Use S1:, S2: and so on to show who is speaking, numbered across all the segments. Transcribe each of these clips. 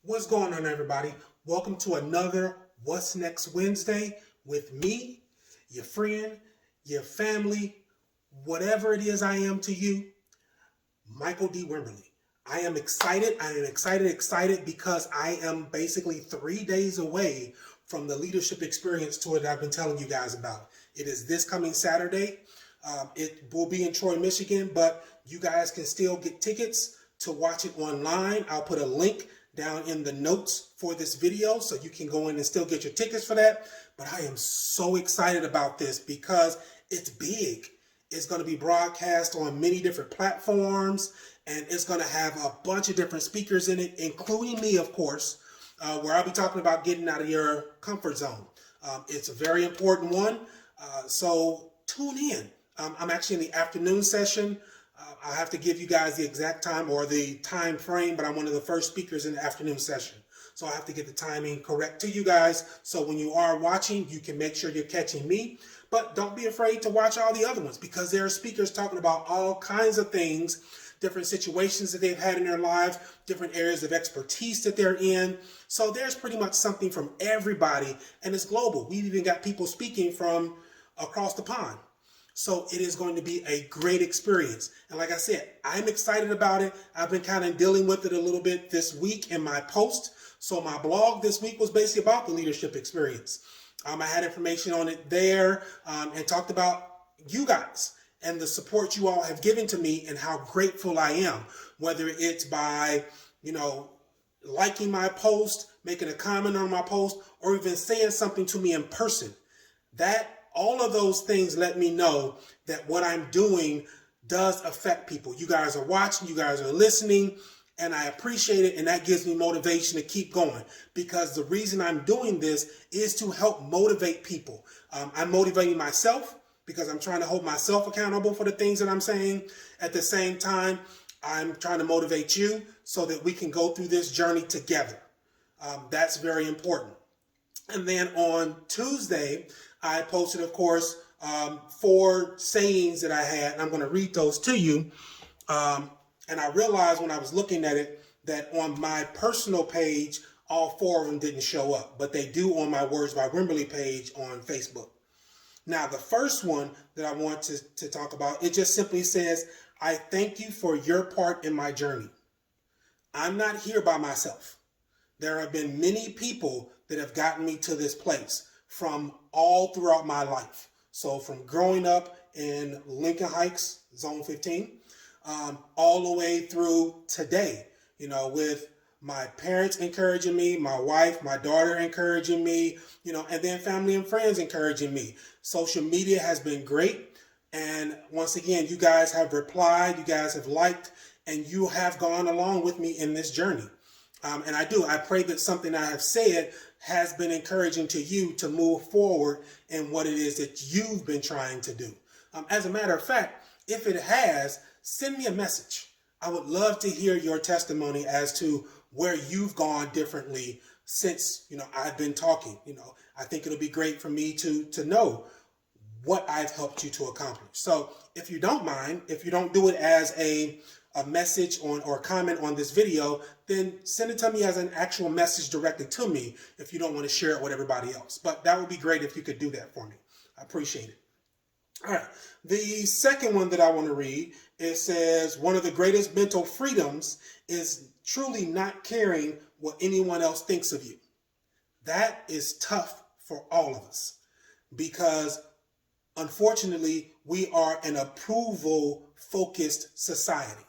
S1: What's going on, everybody? Welcome to another What's Next Wednesday with me, your friend, your family, whatever it is I am to you, Michael D. Wimberly. I am excited. Excited because I am basically 3 days away from the leadership experience tour that I've been telling you guys about. It is this coming Saturday. It will be in Troy, Michigan, but you guys can still get tickets to watch it online. I'll put a link down in the notes for this video so you can go in and still get your tickets for that. But I am so excited about this because it's big. It's going to be broadcast on many different platforms, and it's going to have a bunch of different speakers in it, including me, of course, where I'll be talking about getting out of your comfort zone. It's a very important one, so tune in. I'm actually in the afternoon session. I'll have to give you guys the exact time or the time frame, but I'm one of the first speakers in the afternoon session. So I have to get the timing correct to you guys. So when you are watching, you can make sure you're catching me. But don't be afraid to watch all the other ones because there are speakers talking about all kinds of things, different situations that they've had in their life, different areas of expertise that they're in. So there's pretty much something from everybody, and it's global. We've even got people speaking from across the pond. So it is going to be a great experience. And like I said, I'm excited about it. I've been kind of dealing with it a little bit this week in my post. So my blog this week was basically about the leadership experience. I had information on it there and talked about you guys and the support you all have given to me and how grateful I am, whether it's by, liking my post, making a comment on my post, or even saying something to me in person. All of those things let me know that what I'm doing does affect people. You guys are watching, you guys are listening, and I appreciate it, and that gives me motivation to keep going because the reason I'm doing this is to help motivate people. I'm motivating myself because I'm trying to hold myself accountable for the things that I'm saying. At the same time, I'm trying to motivate you so that we can go through this journey together. That's very important. And then on Tuesday, I posted, of course, 4 sayings that I had, and I'm going to read those to you. And I realized when I was looking at it that on my personal page, all 4 of them didn't show up, but they do on my Words by Wimberly page on Facebook. Now, the first one that I want to talk about, it just simply says, I thank you for your part in my journey. I'm not here by myself. There have been many people that have gotten me to this place from all throughout my life. So from growing up in Lincoln Heights, Zone 15, all the way through today, with my parents encouraging me, my wife, my daughter encouraging me, and then family and friends encouraging me. Social media has been great. And once again, you guys have replied, you guys have liked, and you have gone along with me in this journey. And I pray that something I have said has been encouraging to you to move forward in what it is that you've been trying to do. As a matter of fact, if it has, send me a message. I would love to hear your testimony as to where you've gone differently since, I've been talking. I think it'll be great for me to know what I've helped you to accomplish. So if you don't mind, if you don't do it as a message or comment on this video, then send it to me as an actual message directly to me if you don't want to share it with everybody else. But that would be great if you could do that for me. I appreciate it. All right. The second one that I want to read, it says, one of the greatest mental freedoms is truly not caring what anyone else thinks of you. That is tough for all of us because unfortunately, we are an approval-focused society.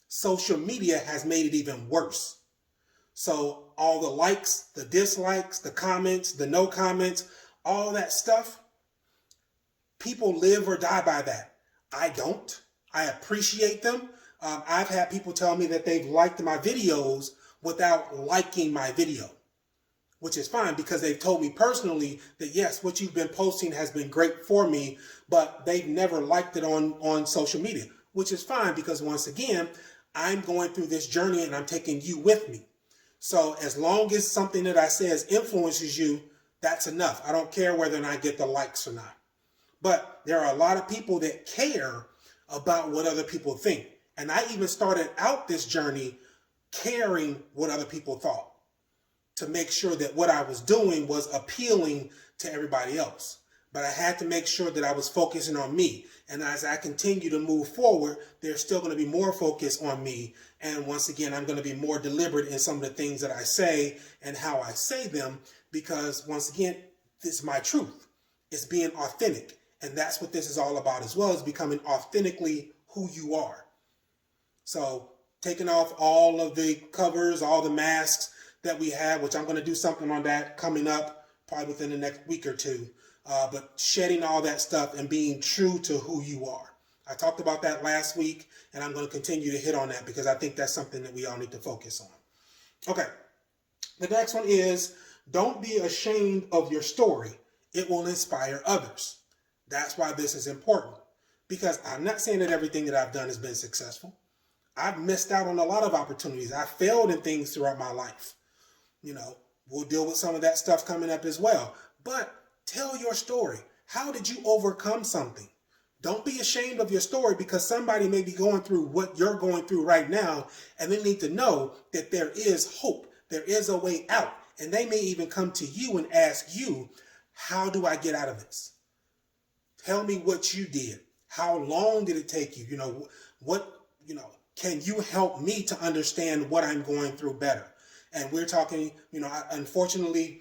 S1: Social media has made it even worse. So all the likes, the dislikes, the comments, the no comments, all that stuff, people live or die by that. I don't. I appreciate them. I've had people tell me that they've liked my videos without liking my video, which is fine because they've told me personally that yes, what you've been posting has been great for me, but they've never liked it on social media, which is fine because once again, I'm going through this journey and I'm taking you with me. So as long as something that I say influences you, that's enough. I don't care whether or not I get the likes or not. But there are a lot of people that care about what other people think. And I even started out this journey caring what other people thought. to make sure that what I was doing was appealing to everybody else. But I had to make sure that I was focusing on me. And as I continue to move forward, there's still going to be more focus on me. And once again, I'm going to be more deliberate in some of the things that I say and how I say them, because once again, this is my truth. It's being authentic. And that's what this is all about as well, is becoming authentically who you are. So taking off all of the covers, all the masks that we have, which I'm going to do something on that coming up probably within the next week or two. But shedding all that stuff and being true to who you are. I talked about that last week, and I'm going to continue to hit on that because I think that's something that we all need to focus on. Okay, the next one is, don't be ashamed of your story. It will inspire others. That's why this is important, because I'm not saying that everything that I've done has been successful. I've missed out on a lot of opportunities. I failed in things throughout my life. We'll deal with some of that stuff coming up as well. But tell your story. How did you overcome something? Don't be ashamed of your story, because somebody may be going through what you're going through right now, and they need to know that there is hope. There is a way out. And they may even come to you and ask you, how do I get out of this? Tell me what you did. How long did it take you? Can you help me to understand what I'm going through better? And we're talking, unfortunately,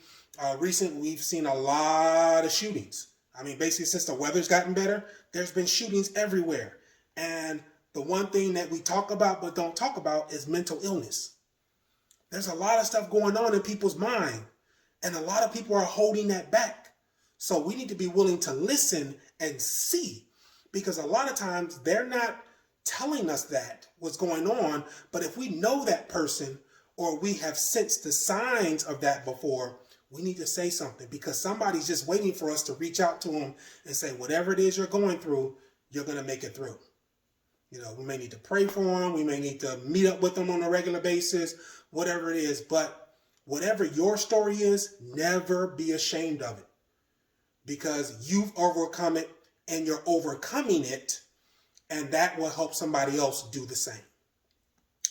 S1: recently we've seen a lot of shootings. I mean, basically since the weather's gotten better, there's been shootings everywhere. And the one thing that we talk about but don't talk about is mental illness. There's a lot of stuff going on in people's mind, and a lot of people are holding that back. So we need to be willing to listen and see, because a lot of times they're not telling us that what's going on. But if we know that person, or we have sensed the signs of that before, we need to say something, because somebody's just waiting for us to reach out to them and say, whatever it is you're going through, you're going to make it through. We may need to pray for them. We may need to meet up with them on a regular basis, whatever it is. But whatever your story is, never be ashamed of it, because you've overcome it and you're overcoming it, and that will help somebody else do the same.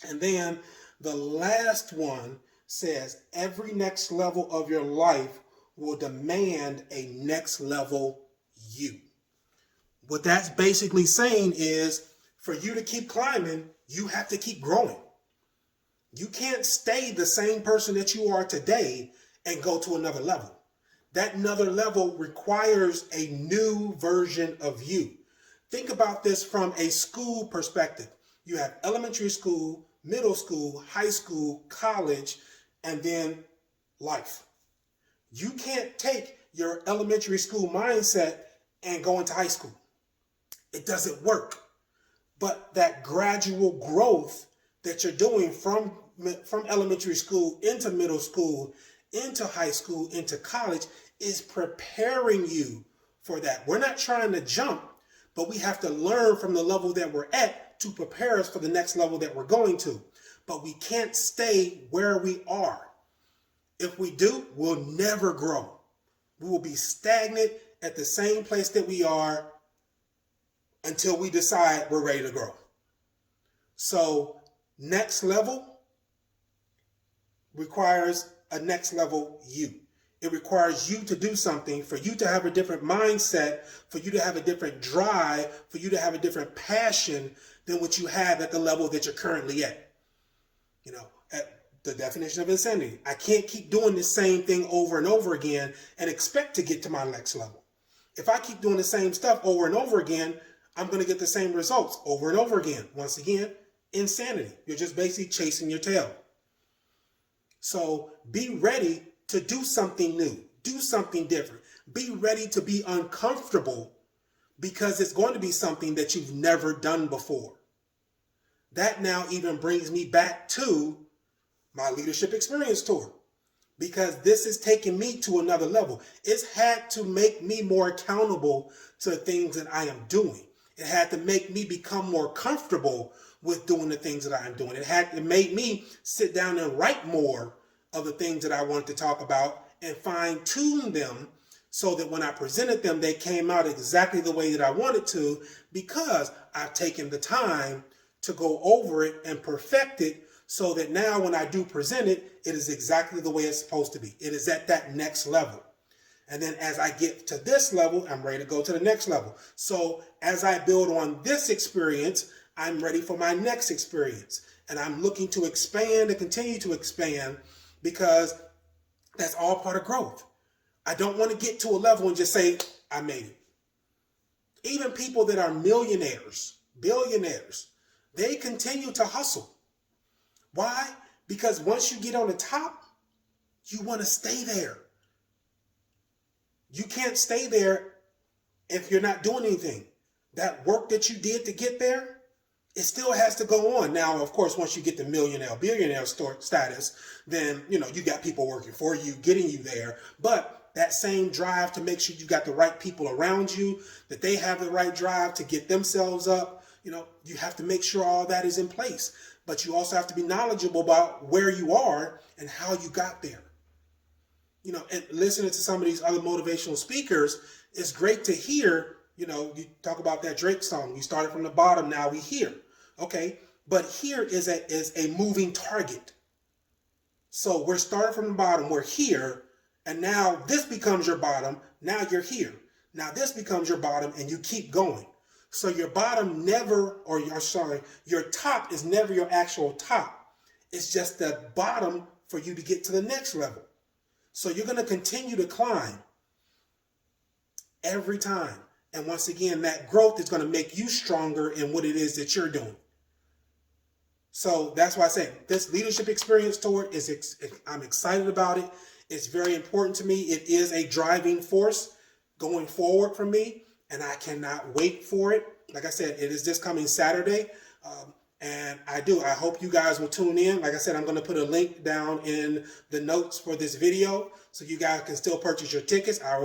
S1: And then the last one says, every next level of your life will demand a next level you. What that's basically saying is, for you to keep climbing, you have to keep growing. You can't stay the same person that you are today and go to another level. That another level requires a new version of you. Think about this from a school perspective. You have elementary school, middle school, high school, college, and then life. You can't take your elementary school mindset and go into high school. It doesn't work. But that gradual growth that you're doing from elementary school into middle school, into high school, into college, is preparing you for that. We're not trying to jump, but we have to learn from the level that we're at to prepare us for the next level that we're going to. But we can't stay where we are. If we do, we'll never grow. We will be stagnant at the same place that we are until we decide we're ready to grow. So next level requires a next level you. It requires you to do something, for you to have a different mindset, for you to have a different drive, for you to have a different passion than what you have at the level that you're currently at. At the definition of insanity. I can't keep doing the same thing over and over again and expect to get to my next level. If I keep doing the same stuff over and over again, I'm going to get the same results over and over again. Once again, insanity. You're just basically chasing your tail. So be ready to do something new. Do something different. Be ready to be uncomfortable, because it's going to be something that you've never done before. That now even brings me back to my leadership experience tour, because this is taking me to another level. It's had to make me more accountable to the things that I am doing. It had to make me become more comfortable with doing the things that I am doing. It had to make me sit down and write more of the things that I wanted to talk about and fine tune them so that when I presented them, they came out exactly the way that I wanted to, because I've taken the time to go over it and perfect it so that now when I do present it, it is exactly the way it's supposed to be. It is at that next level. And then as I get to this level, I'm ready to go to the next level. So as I build on this experience, I'm ready for my next experience. And I'm looking to expand and continue to expand, because that's all part of growth. I don't want to get to a level and just say, I made it. Even people that are millionaires, billionaires, they continue to hustle. Why? Because once you get on the top, you want to stay there. You can't stay there if you're not doing anything. That work that you did to get there, it still has to go on. Now, of course, once you get the millionaire, billionaire status, then, you got people working for you, getting you there. But that same drive to make sure you got the right people around you, that they have the right drive to get themselves up, you have to make sure all that is in place. But you also have to be knowledgeable about where you are and how you got there. And listening to some of these other motivational speakers, it's great to hear, you talk about that Drake song. We started from the bottom, now we here. Okay, but here is a moving target. So we're starting from the bottom, we're here, and now this becomes your bottom, now you're here. Now this becomes your bottom, and you keep going. So your bottom never, your top is never your actual top. It's just the bottom for you to get to the next level. So you're going to continue to climb every time. And once again, that growth is going to make you stronger in what it is that you're doing. So that's why I say this leadership experience tour I'm excited about it. It's very important to me. It is a driving force going forward for me, and I cannot wait for it. Like I said, it is this coming Saturday. And I hope you guys will tune in. Like I said, I'm going to put a link down in the notes for this video so you guys can still purchase your tickets. I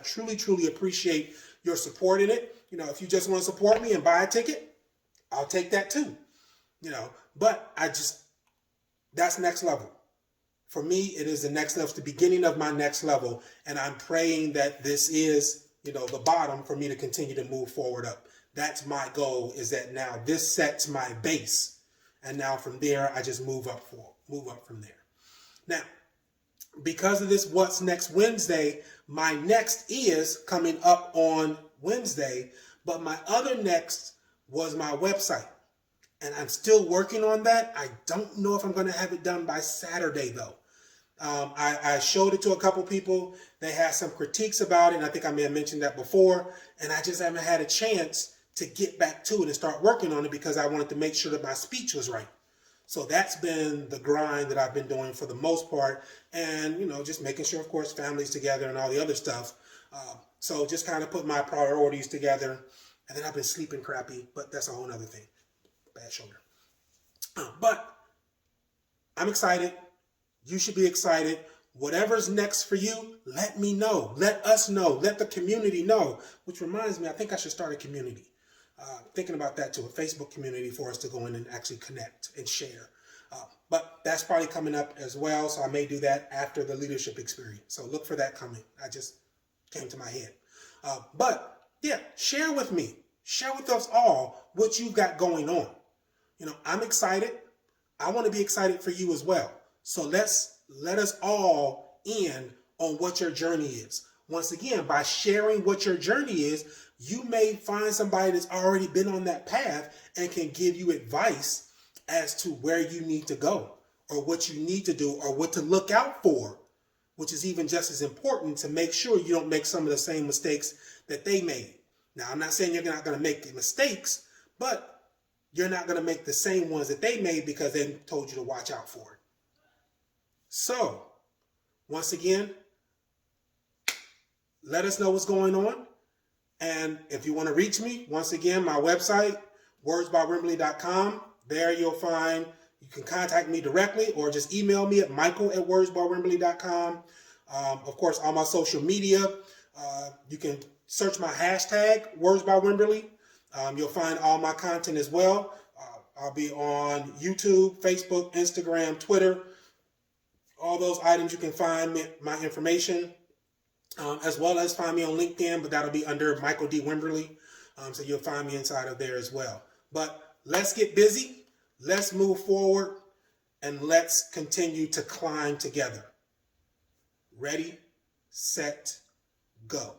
S1: truly, truly appreciate your support in it. If you just want to support me and buy a ticket, I'll take that too. But that's next level. For me, it is the next level, the beginning of my next level. And I'm praying that this is, the bottom for me to continue to move forward up. That's my goal, is that now this sets my base. And now from there, I just move up from there. Now, because of this What's Next Wednesday, my next is coming up on Wednesday, but my other next was my website. And I'm still working on that. I don't know if I'm going to have it done by Saturday, though. I showed it to a couple people. They had some critiques about it, and I think I may have mentioned that before. And I just haven't had a chance to get back to it and start working on it, because I wanted to make sure that my speech was right. So that's been the grind that I've been doing for the most part. And, just making sure, of course, family's together and all the other stuff. So just kind of put my priorities together. And then I've been sleeping crappy, but that's a whole other thing. Bad shoulder. But I'm excited. You should be excited. Whatever's next for you, let me know. Let us know. Let the community know. Which reminds me, I think I should start a community. Thinking about that too, a Facebook community for us to go in and actually connect and share. But that's probably coming up as well, so I may do that after the leadership experience. So look for that coming. I just came to my head. But yeah, share with me. Share with us all what you've got going on. I'm excited. I want to be excited for you as well. So let us all in on what your journey is. Once again, by sharing what your journey is, you may find somebody that's already been on that path and can give you advice as to where you need to go, or what you need to do, or what to look out for, which is even just as important, to make sure you don't make some of the same mistakes that they made. Now, I'm not saying you're not going to make mistakes, but you're not going to make the same ones that they made because they told you to watch out for it. So, once again, let us know what's going on. And if you want to reach me, once again, my website, wordsbywimberly.com. There you'll find, you can contact me directly or just email me at michael@wordsbywimberly.com. Of course, all my social media, you can search my hashtag, wordsbywimberly. You'll find all my content as well. I'll be on YouTube, Facebook, Instagram, Twitter. All those items you can find my information, as well as find me on LinkedIn, but that'll be under Michael D. Wimberly. So you'll find me inside of there as well. But let's get busy. Let's move forward and let's continue to climb together. Ready, set, go.